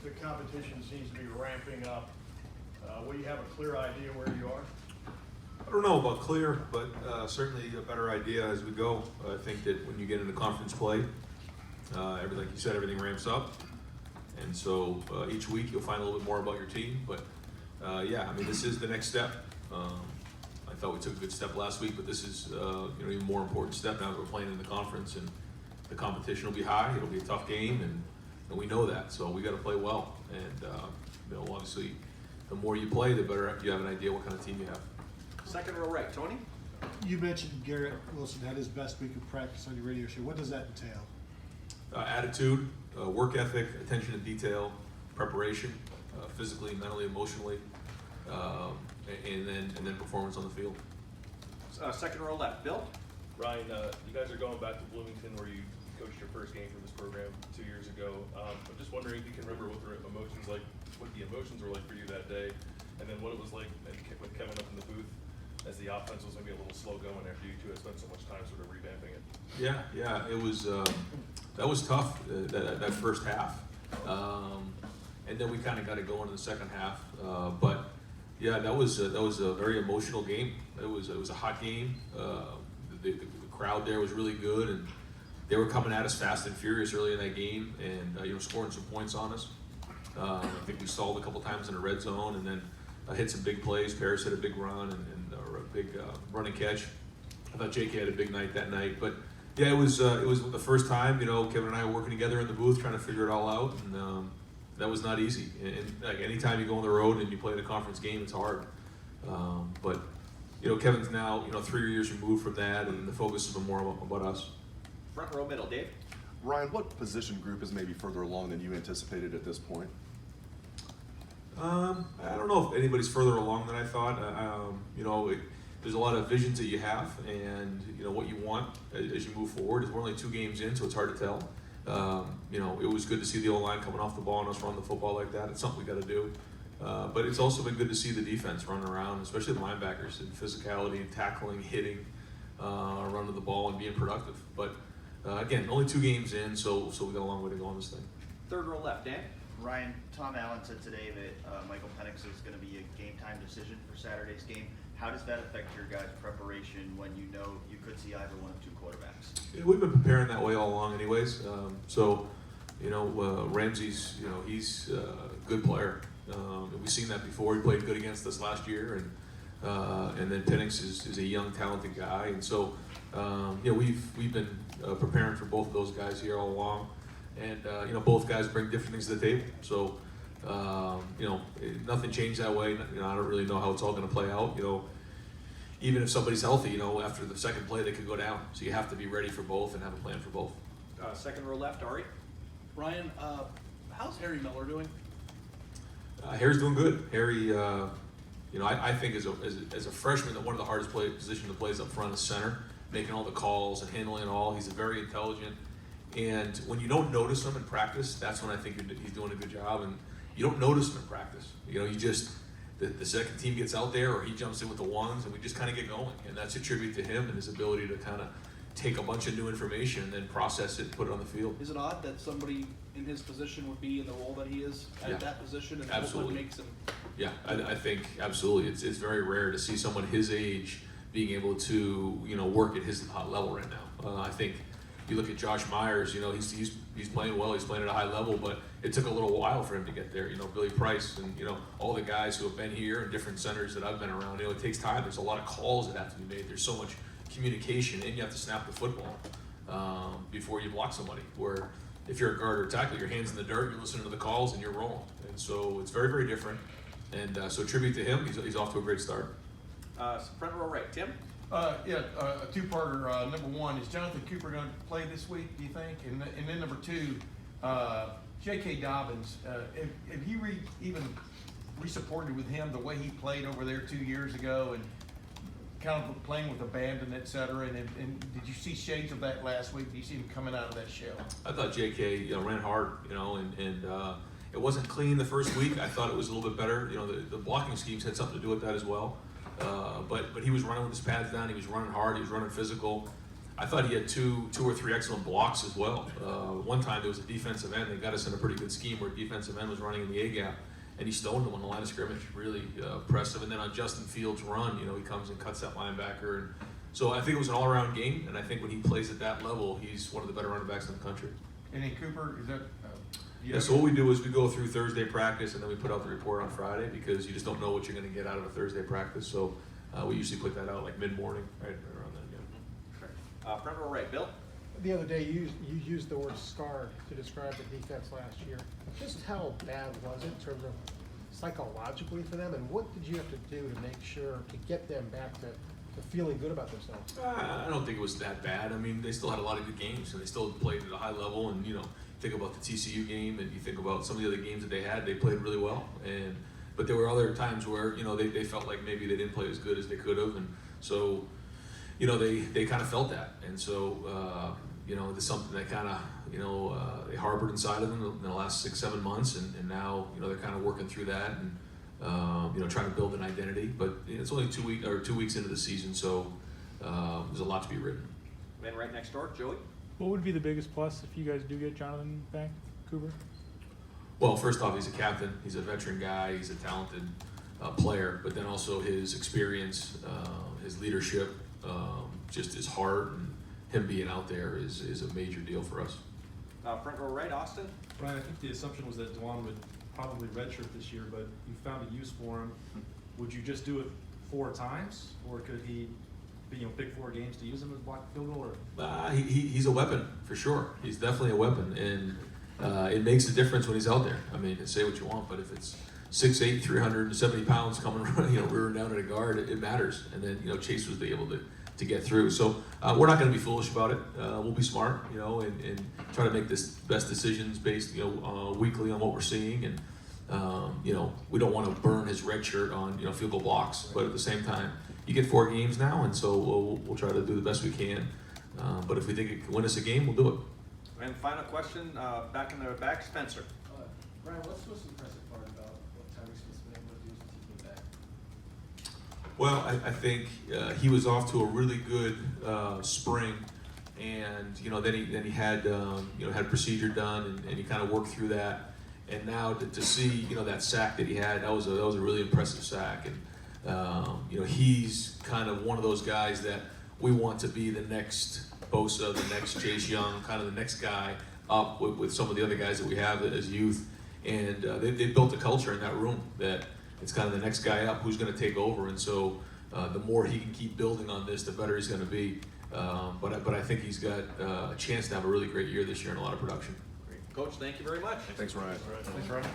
the competition seems to be ramping up. Will you have a clear idea where you are? I don't know about clear, but certainly a better idea as we go. I think that when you get into conference play, like you said, everything ramps up. And so each week you'll find a little bit more about your team. But yeah, I mean, this is the next step. I thought we took a good step last week, but this is even more important step now that we're playing in the conference, and the competition will be high. It'll be a tough game, and we know that. So we got to play well. And obviously, the more you play, the better you have an idea what kind of team you have. Second row right, Tony. You mentioned Garrett Wilson had his best week of practice on your radio show. What does that entail? Attitude, work ethic, attention to detail, preparation, physically, mentally, emotionally, and then performance on the field. Second row left, Bill. Ryan, you guys are going back to Bloomington where you coached your first game for this program 2 years ago. I'm just wondering if you can remember what the emotions were like for you that day, and then what it was like with Kevin up in the booth as the offense was maybe a little slow going after you two had spent so much time sort of revamping it. Yeah, it was that was tough that first half, and then we kind of got it going in the second half. But yeah, that was a very emotional game. It was a hot game. The crowd there was really good, and they were coming at us fast and furious early in that game, and scoring some points on us. I think we stalled a couple times in the red zone, and then hit some big plays. Paris hit a big run and a big run and catch. I thought J.K. had a big night that night, but yeah, it was the first time. Kevin and I were working together in the booth trying to figure it all out, and that was not easy. And like anytime you go on the road and you play in a conference game, it's hard. But Kevin's now 3 years removed from that, and the focus has been more about us. Front row middle, Dave. Ryan, what position group is maybe further along than you anticipated at this point? I don't know if anybody's further along than I thought. There's a lot of visions that you have, and what you want as you move forward. We're only 2 games in, so it's hard to tell. It was good to see the O-line coming off the ball and us run the football like that. It's something we got to do. But it's also been good to see the defense running around, especially the linebackers, and physicality, tackling, hitting, running the ball, and being productive. But again, only 2 games in, so we got a long way to go on this thing. Third row left, Dan. Ryan, Tom Allen said today that Michael Penix is going to be a game time decision for Saturday's game. How does that affect your guys' preparation when you know you could see either one of 2 quarterbacks? Yeah, we've been preparing that way all along anyways. Ramsey's, he's a good player. We've seen that before. He played good against us last year, and then Penix is a young, talented guy. And so, we've been preparing for both of those guys here all along. And, both guys bring different things to the table. So, nothing changed that way. I don't really know how it's all going to play out. Even if somebody's healthy, after the second play, they could go down. So you have to be ready for both and have a plan for both. Second row left, Ari. Ryan, how's Harry Miller doing? Harry's doing good. Harry, I think as a freshman, that one of the hardest position to play is up front is center, making all the calls and handling it all. He's very intelligent. And when you don't notice him in practice, that's when I think he's doing a good job. And you don't notice him in practice. You just, the second team gets out there, or he jumps in with the ones, and we just kind of get going. And that's a tribute to him and his ability to kind of take a bunch of new information and then process it and put it on the field. Is it odd that somebody in his position would be in the role that he is at that position, and Absolutely. what makes him? Yeah, I think absolutely. It's very rare to see someone his age being able to work at his level right now. I think you look at Josh Myers. He's playing well. He's playing at a high level, but it took a little while for him to get there. Billy Price and all the guys who have been here and different centers that I've been around. It takes time. There's a lot of calls that have to be made. There's so much communication, and you have to snap the football before you block somebody. Where if you're a guard or tackle, your hands in the dirt, you're listening to the calls, and you're rolling. And so it's very, very different. And so tribute to him. He's off to a great start. Front row right, Tim. A 2-parter. Number 1, is Jonathan Cooper going to play this week, do you think? And then number 2, J.K. Dobbins. Have you even re-supported with him the way he played over there 2 years ago, and kind of playing with abandon, et cetera? And did you see shades of that last week? Do you see him coming out of that shell? I thought J.K. ran hard, and it wasn't clean the first week. I thought it was a little bit better. The blocking schemes had something to do with that as well. But he was running with his pads down. He was running hard. He was running physical. I thought he had two or three excellent blocks as well. One time there was a defensive end, they got us in a pretty good scheme where defensive end was running in the A gap, and he stoned him on the line of scrimmage, really impressive. And then on Justin Fields' run, he comes and cuts that linebacker. And so I think it was an all-around game, and I think when he plays at that level, he's one of the better running backs in the country. And then Cooper, is that? Yeah, so what we do is we go through Thursday practice, and then we put out the report on Friday, because you just don't know what you're gonna get out of a Thursday practice. So we usually put that out like mid-morning, right around then, yeah. Front row right, Bill? The other day, you used the word scarred to describe the defense last year. Just how bad was it in terms of psychologically for them, and what did you have to do to make sure to get them back to feeling good about themselves? I don't think it was that bad. I mean, they still had a lot of good games, and they still played at a high level. And think about the TCU game, and you think about some of the other games that they had. They played really well, but there were other times where they felt like maybe they didn't play as good as they could have, and so they kind of felt that, and so it's something that kind of they harbored inside of them in the last 6-7 months, and now they're kind of working through that and trying to build an identity. But it's only 2 weeks into the season, so there's a lot to be written. Man right next door, Joey? What would be the biggest plus if you guys do get Jonathan back, Cooper? Well, first off, he's a captain. He's a veteran guy. He's a talented player. But then also his experience, his leadership, just his heart, and him being out there is a major deal for us. Front row right, Austin? Brian, I think the assumption was that Dewan would probably redshirt this year, but you found a use for him. Would you just do it 4 times, or could he pick 4 games to use him as block field goal? Or He's a weapon for sure. He's definitely a weapon, and it makes a difference when he's out there. I mean, say what you want, but if it's 6'8", 370 pounds coming, rearing down at a guard, it matters. And then Chase was able to get through. So we're not going to be foolish about it. We'll be smart, and try to make this best decisions based, weekly on what we're seeing. And we don't want to burn his red shirt on field goal blocks, but at the same time, you get 4 games now, and so we'll try to do the best we can. But if we think it can win us a game, we'll do it. And final question, back in the back, Spencer. Brian, what's the most impressive part about what Tyree Smith's been able to do since he came back? Well, I think he was off to a really good spring, and then he had had procedure done, and he kind of worked through that. And now to see that sack that he had, that was a really impressive sack. And he's kind of one of those guys that we want to be the next Bosa, the next Chase Young, kind of the next guy up with some of the other guys that we have as youth. And they built a culture in that room that it's kind of the next guy up who's going to take over. And so the more he can keep building on this, the better he's going to be. But I think he's got a chance to have a really great year this year and a lot of production. Great. Coach, thank you very much. Thanks, Ryan. Thanks, Ryan.